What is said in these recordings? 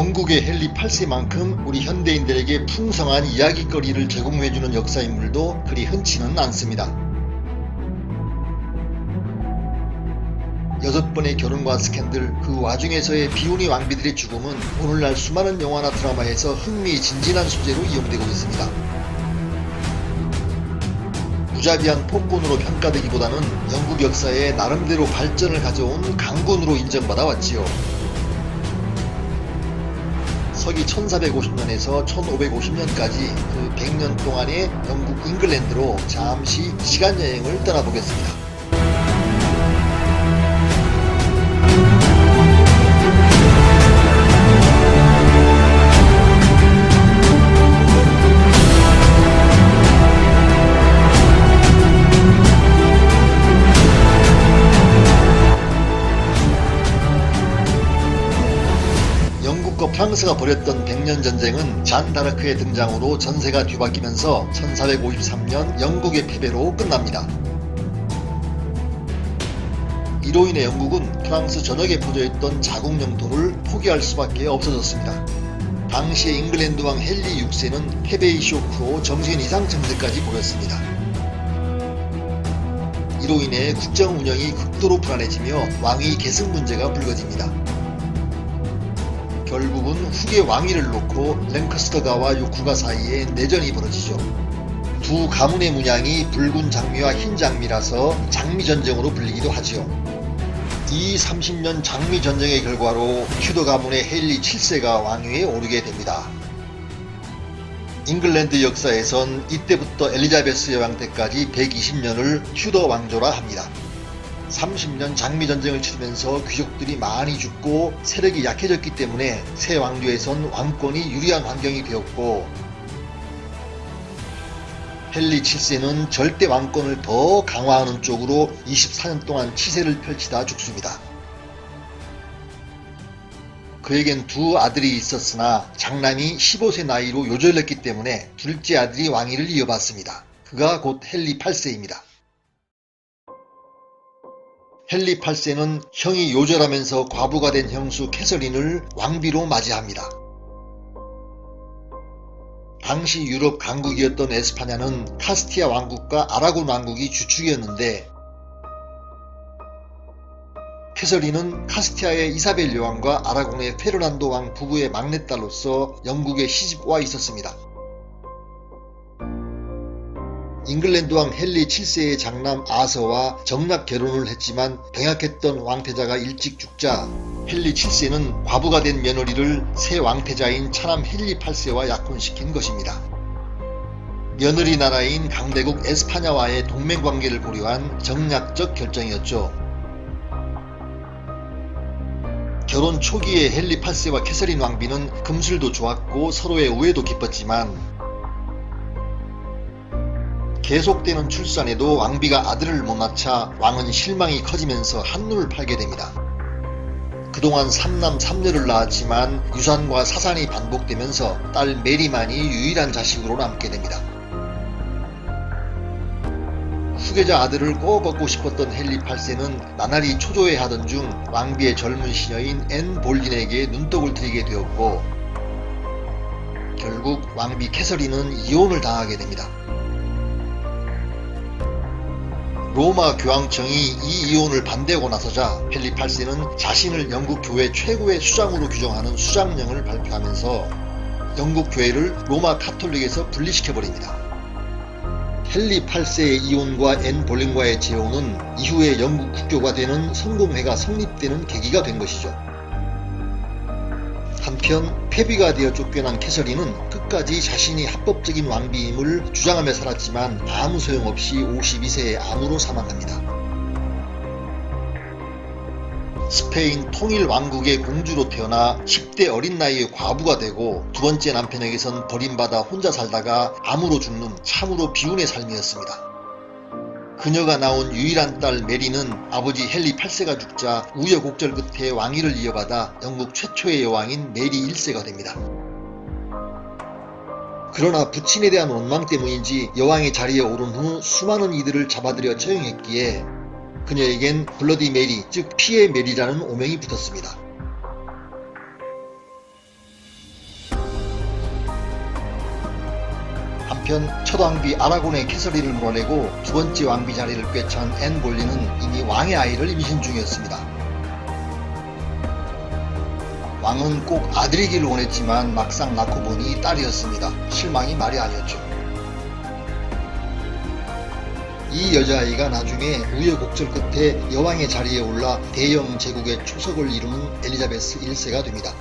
영국의 헨리 8세만큼 우리 현대인들에게 풍성한 이야깃거리를 제공해주는 역사인물도 그리 흔치는 않습니다. 6번의 결혼과 스캔들, 그 와중에서의 비운이 왕비들의 죽음은 오늘날 수많은 영화나 드라마에서 흥미진진한 소재로 이용되고 있습니다. 무자비한 폭군으로 평가되기보다는 영국 역사에 나름대로 발전을 가져온 강군으로 인정받아 왔지요. 서기 1450년에서 1550년까지 그 100년 동안의 영국 잉글랜드로 잠시 시간여행을 떠나보겠습니다. 영국과 프랑스가 벌였던 100년 전쟁은 잔 다르크의 등장으로 전세가 뒤바뀌면서 1453년 영국의 패배로 끝납니다. 이로 인해 영국은 프랑스 전역에 퍼져있던 자국 영토를 포기할 수밖에 없어졌습니다. 당시의 잉글랜드 왕 헨리 6세는 패배의 쇼크로 정신 이상 증세까지 보였습니다. 이로 인해 국정 운영이 극도로 불안해지며 왕위 계승 문제가 불거집니다. 결국은 후계 왕위를 놓고 랭커스터가와 요크가 사이에 내전이 벌어지죠. 두 가문의 문양이 붉은 장미와 흰 장미라서 장미전쟁으로 불리기도 하지요. 이 30년 장미전쟁의 결과로 튜더 가문의 헨리 7세가 왕위에 오르게 됩니다. 잉글랜드 역사에선 이때부터 엘리자베스 여왕 때까지 120년을 튜더 왕조라 합니다. 30년 장미전쟁을 치르면서 귀족들이 많이 죽고 세력이 약해졌기 때문에 새 왕조에선 왕권이 유리한 환경이 되었고, 헨리 7세는 절대 왕권을 더 강화하는 쪽으로 24년 동안 치세를 펼치다 죽습니다. 그에겐 두 아들이 있었으나 장남이 15세 나이로 요절했기 때문에 둘째 아들이 왕위를 이어받습니다. 그가 곧 헨리 8세입니다. 헨리 8세는 형이 요절하면서 과부가 된 형수 캐서린을 왕비로 맞이합니다. 당시 유럽 강국이었던 에스파냐는 카스티아 왕국과 아라곤 왕국이 주축이었는데, 캐서린은 카스티아의 이사벨 여왕과 아라곤의 페르난도 왕 부부의 막내딸로서 영국에 시집와 있었습니다. 잉글랜드 왕 헨리 7세의 장남 아서와 정략 결혼을 했지만 병약했던 왕태자가 일찍 죽자 헨리 7세는 과부가 된 며느리를 새 왕태자인 차남 헨리 8세와 약혼시킨 것입니다. 며느리 나라인 강대국 에스파냐와의 동맹관계를 고려한 정략적 결정이었죠. 결혼 초기에 헨리 8세와 캐서린 왕비는 금술도 좋았고 서로의 우애도 깊었지만, 계속되는 출산에도 왕비가 아들을 못 낳자 왕은 실망이 커지면서 한눈을 팔게 됩니다. 그동안 3남 3녀를 낳았지만 유산과 사산이 반복되면서 딸 메리만이 유일한 자식으로 남게 됩니다. 후계자 아들을 꼭 얻고 싶었던 헨리 8세는 나날이 초조해하던 중 왕비의 젊은 시녀인 앤 볼린에게 눈독을 들이게 되었고, 결국 왕비 캐서린은 이혼을 당하게 됩니다. 로마 교황청이 이 이혼을 반대하고 나서자 헨리 8세는 자신을 영국 교회 최고의 수장으로 규정하는 수장령을 발표하면서 영국 교회를 로마 카톨릭에서 분리시켜버립니다. 헨리 8세의 이혼과 앤 볼린과의 재혼은 이후에 영국 국교가 되는 성공회가 성립되는 계기가 된 것이죠. 한편 패비가 되어 쫓겨난 캐서린은 끝까지 자신이 합법적인 왕비임을 주장하며 살았지만 아무 소용없이 52세에 암으로 사망합니다. 스페인 통일 왕국의 공주로 태어나 10대 어린 나이에 과부가 되고 두 번째 남편에게선 버림받아 혼자 살다가 암으로 죽는 참으로 비운의 삶이었습니다. 그녀가 낳은 유일한 딸 메리는 아버지 헨리 8세가 죽자 우여곡절 끝에 왕위를 이어받아 영국 최초의 여왕인 메리 1세가 됩니다. 그러나 부친에 대한 원망 때문인지 여왕의 자리에 오른 후 수많은 이들을 잡아들여 처형했기에 그녀에겐 블러디 메리, 즉 피의 메리라는 오명이 붙었습니다. 한편 첫 왕비 아라곤의 캐서린을 몰아내고 두 번째 왕비 자리를 꿰찬 앤 볼린은 이미 왕의 아이를 임신 중이었습니다. 왕은 꼭 아들이길 원했지만 막상 낳고 보니 딸이었습니다. 실망이 말이 아니었죠. 이 여자아이가 나중에 우여곡절 끝에 여왕의 자리에 올라 대영 제국의 초석을 이루는 엘리자베스 1세가 됩니다.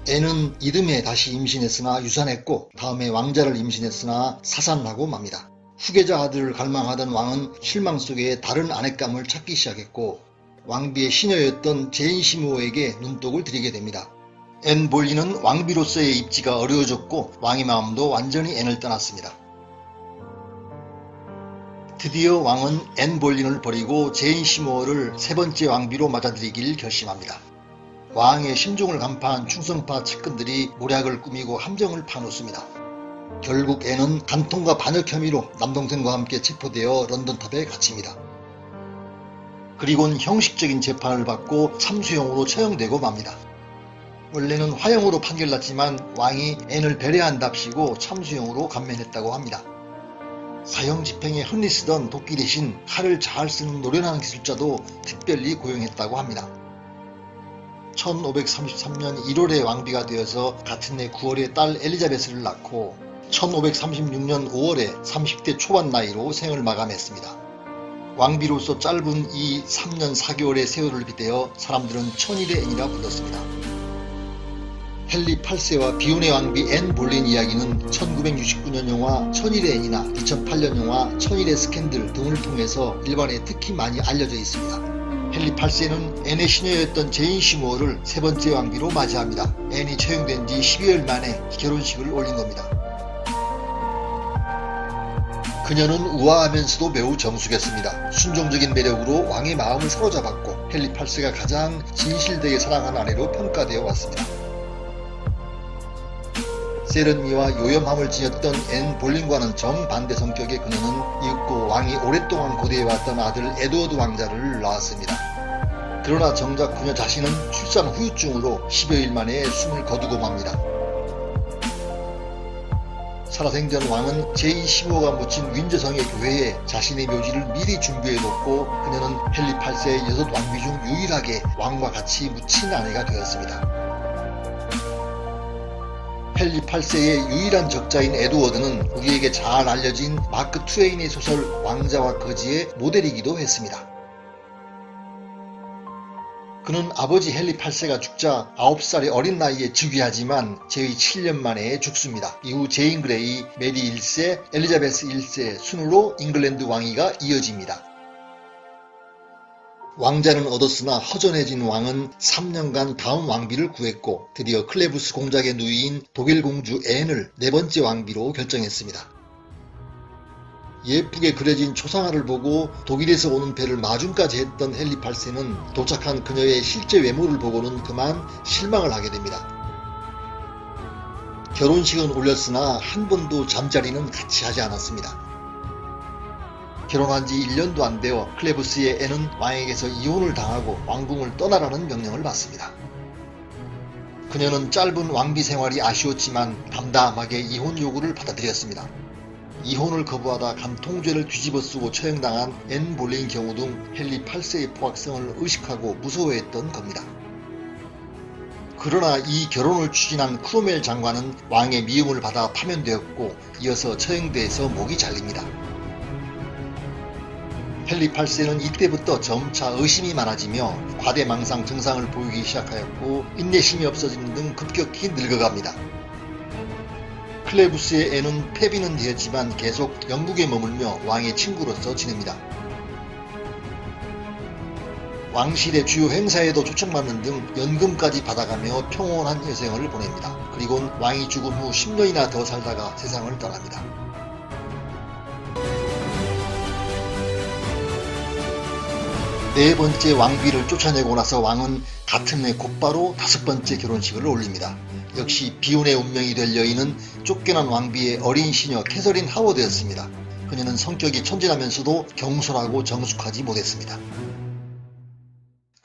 앤은 이듬해 다시 임신했으나 유산했고 다음에 왕자를 임신했으나 사산하고 맙니다. 후계자 아들을 갈망하던 왕은 실망 속에 다른 아내감을 찾기 시작했고 왕비의 시녀였던 제인 시모에게 눈독을 들이게 됩니다. 앤 볼린은 왕비로서의 입지가 어려워졌고 왕의 마음도 완전히 앤을 떠났습니다. 드디어 왕은 앤 볼린을 버리고 제인 시모어를 세 번째 왕비로 맞아들이길 결심합니다. 왕의 심중을 간파한 충성파 측근들이 모략을 꾸미고 함정을 파놓습니다. 결국 앤은 간통과 반역 혐의로 남동생과 함께 체포되어 런던탑에 갇힙니다. 그리고는 형식적인 재판을 받고 참수형으로 처형되고 맙니다. 원래는 화형으로 판결났지만 왕이 앤을 배려한답시고 참수형으로 감면했다고 합니다. 사형 집행에 흔히 쓰던 도끼 대신 칼을 잘 쓰는 노련한 기술자도 특별히 고용했다고 합니다. 1533년 1월에 왕비가 되어서 같은 해 9월에 딸 엘리자베스를 낳고 1536년 5월에 30대 초반 나이로 생을 마감했습니다. 왕비로서 짧은 이 3년 4개월의 세월을 빗대어 사람들은 천일의 앤이라 불렀습니다. 헨리 8세와 비운의 왕비 앤 볼린 이야기는 1969년 영화 천일의 앤이나 2008년 영화 천일의 스캔들 등을 통해서 일반에 특히 많이 알려져 있습니다. 헨리 8세는 앤의 시녀였던 제인 시모어를 세 번째 왕비로 맞이합니다. 앤이 처형된 지 12일 만에 결혼식을 올린 겁니다. 그녀는 우아하면서도 매우 정숙했습니다. 순종적인 매력으로 왕의 마음을 사로잡았고 헨리 8세가 가장 진실되게 사랑한 아내로 평가되어 왔습니다. 세련미와 요염함을 지녔던 앤 볼린과는 정반대 성격의 그녀는 이윽고 왕이 오랫동안 고대해왔던 아들 에드워드 왕자를 낳았습니다. 그러나 정작 그녀 자신은 출산 후유증으로 10여일 만에 숨을 거두고 맙니다. 살아생전 왕은 제인 시모가 묻힌 윈저성의 교회에 자신의 묘지를 미리 준비해뒀고 그녀는 헨리 8세의 6왕비 중 유일하게 왕과 같이 묻힌 아내가 되었습니다. 헨리 8세의 유일한 적자인 에드워드는 우리에게 잘 알려진 마크 트웨인의 소설 왕자와 거지의 모델이기도 했습니다. 그는 아버지 헨리 8세가 죽자 9살의 어린 나이에 즉위하지만 재위 7년 만에 죽습니다. 이후 제인 그레이, 메리 1세, 엘리자베스 1세 순으로 잉글랜드 왕위가 이어집니다. 왕자는 얻었으나 허전해진 왕은 3년간 다음 왕비를 구했고 드디어 클레부스 공작의 누이인 독일 공주 앤을 네 번째 왕비로 결정했습니다. 예쁘게 그려진 초상화를 보고 독일에서 오는 배를 마중까지 했던 헨리 8세는 도착한 그녀의 실제 외모를 보고는 그만 실망을 하게 됩니다. 결혼식은 올렸으나 한 번도 잠자리는 같이 하지 않았습니다. 결혼한 지 1년도 안 되어 클레부스의 앤은 왕에게서 이혼을 당하고 왕궁을 떠나라는 명령을 받습니다. 그녀는 짧은 왕비 생활이 아쉬웠지만 담담하게 이혼 요구를 받아들였습니다. 이혼을 거부하다 간통죄를 뒤집어쓰고 처형당한 앤 볼린 경우 등 헨리 8세의 포악성을 의식하고 무서워했던 겁니다. 그러나 이 결혼을 추진한 크로멜 장관은 왕의 미움을 받아 파면되었고 이어서 처형돼서 목이 잘립니다. 헨리 8세는 이때부터 점차 의심이 많아지며 과대망상 증상을 보이기 시작하였고 인내심이 없어지는 등 급격히 늙어갑니다. 클레부스의 앤은 패비는 되었지만 계속 영국에 머물며 왕의 친구로서 지냅니다. 왕실의 주요 행사에도 초청받는 등 연금까지 받아가며 평온한 여생을 보냅니다. 그리고는 왕이 죽은 후 10년이나 더 살다가 세상을 떠납니다. 네 번째 왕비를 쫓아내고 나서 왕은 같은 해 곧바로 다섯 번째 결혼식을 올립니다. 역시 비운의 운명이 될 여인은 쫓겨난 왕비의 어린 시녀 캐서린 하워드였습니다. 그녀는 성격이 천진하면서도 경솔하고 정숙하지 못했습니다.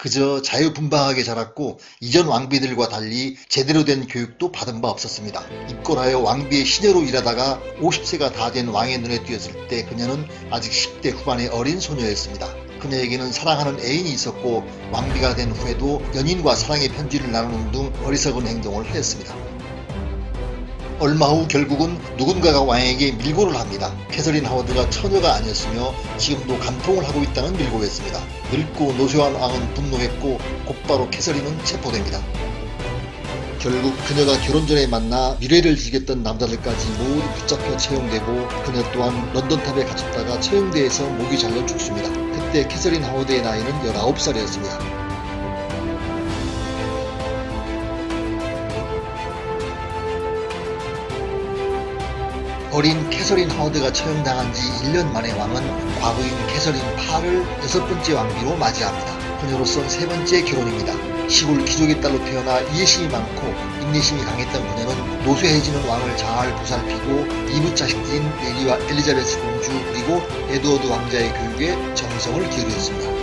그저 자유분방하게 자랐고 이전 왕비들과 달리 제대로 된 교육도 받은 바 없었습니다. 입건하여 왕비의 시녀로 일하다가 50세가 다 된 왕의 눈에 띄었을 때 그녀는 아직 10대 후반의 어린 소녀였습니다. 그녀에게는 사랑하는 애인이 있었고 왕비가 된 후에도 연인과 사랑의 편지를 나누는 등 어리석은 행동을 하였습니다. 얼마 후 결국은 누군가가 왕에게 밀고를 합니다. 캐서린 하워드가 처녀가 아니었으며 지금도 간통을 하고 있다는 밀고였습니다. 늙고 노쇠한 왕은 분노했고 곧바로 캐서린은 체포됩니다. 결국 그녀가 결혼 전에 만나 미래를 지겠던 남자들까지 모두 붙잡혀 채용되고 그녀 또한 런던탑에 갇혔다가 채용대에서 목이 잘려 죽습니다. 그때 캐서린 하워드의 나이는 19살이었습니다. 어린 캐서린 하워드가 처형당한 지 1년 만에 왕은 과거인 캐서린 파를 6번째 왕비로 맞이합니다. 그녀로선 3번째 결혼입니다. 시골 귀족의 딸로 태어나 이해심이 많고 인내심이 강했던 그녀는 노쇠해지는 왕을 잘 보살피고 이웃 자식들인 메리와 엘리자베스 공주 그리고 에드워드 왕자의 교육에 정성을 기울였습니다.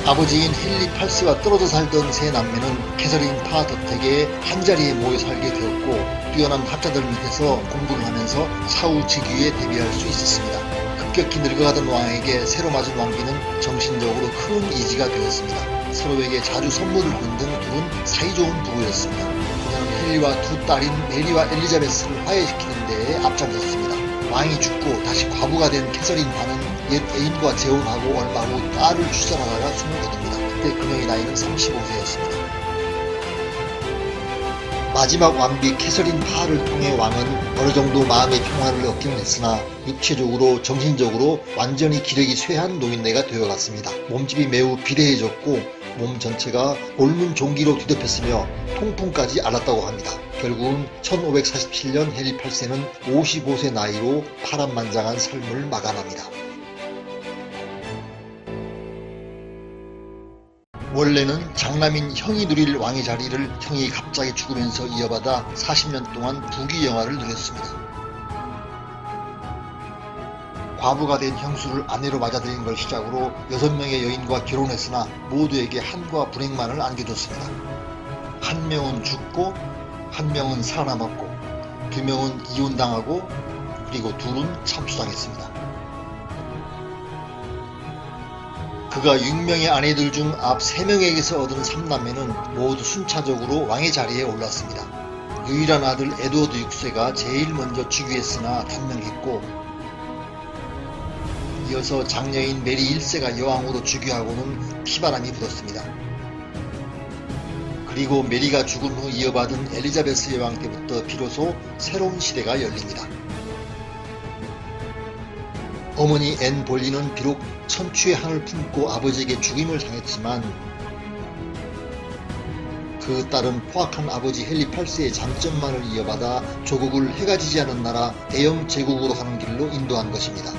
아버지인 헨리 8세와 떨어져 살던 세 남매는 캐서린 파 덕택에 한자리에 모여 살게 되었고 뛰어난 학자들 밑에서 공부를 하면서 사후 즉위에 대비할 수 있었습니다. 급격히 늙어가던 왕에게 새로 맞은 왕비는 정신적으로 큰 이지가 되었습니다. 서로에게 자주 선물을 하는 등 둘은 사이좋은 부부였습니다. 그녀는 헨리와 두 딸인 메리와 엘리자베스를 화해시키는 데에 앞장섰습니다. 왕이 죽고 다시 과부가 된 캐서린 파는 옛 애인과 재혼하고 얼마 후 딸을 출산하다가 숨을 거둡니다. 그때 그녀의 나이는 35세였습니다. 마지막 왕비 캐서린 파를 통해 왕은 어느 정도 마음의 평화를 얻기는 했으나 육체적으로 정신적으로 완전히 기력이 쇠한 노인네가 되어갔습니다. 몸집이 매우 비대해졌고 몸 전체가 곪은 종기로 뒤덮였으며 통풍까지 앓았다고 합니다. 결국은 1547년 헨리 8세는 55세 나이로 파란만장한 삶을 마감합니다. 원래는 장남인 형이 누릴 왕의 자리를 형이 갑자기 죽으면서 이어받아 40년 동안 부귀영화를 누렸습니다. 과부가 된 형수를 아내로 맞아들인 걸 시작으로 6명의 여인과 결혼했으나 모두에게 한과 불행만을 안겨줬습니다. 한 명은 죽고 한 명은 살아남았고 2명은 이혼당하고 그리고 둘은 참수당했습니다. 그가 6명의 아내들 중 앞 3명에게서 얻은 3남매는 모두 순차적으로 왕의 자리에 올랐습니다. 유일한 아들 에드워드 6세가 제일 먼저 즉위했으나 단명했고 이어서 장녀인 메리 1세가 여왕으로 즉위하고는 피바람이 불었습니다. 그리고 메리가 죽은 후 이어받은 엘리자베스 여왕 때부터 비로소 새로운 시대가 열립니다. 어머니 앤 볼리는 비록 천추의 한을 품고 아버지에게 죽임을 당했지만 그 딸은 포악한 아버지 헨리 8세의 장점만을 이어받아 조국을 해가 지지 않은 나라 대영 제국으로 가는 길로 인도한 것입니다.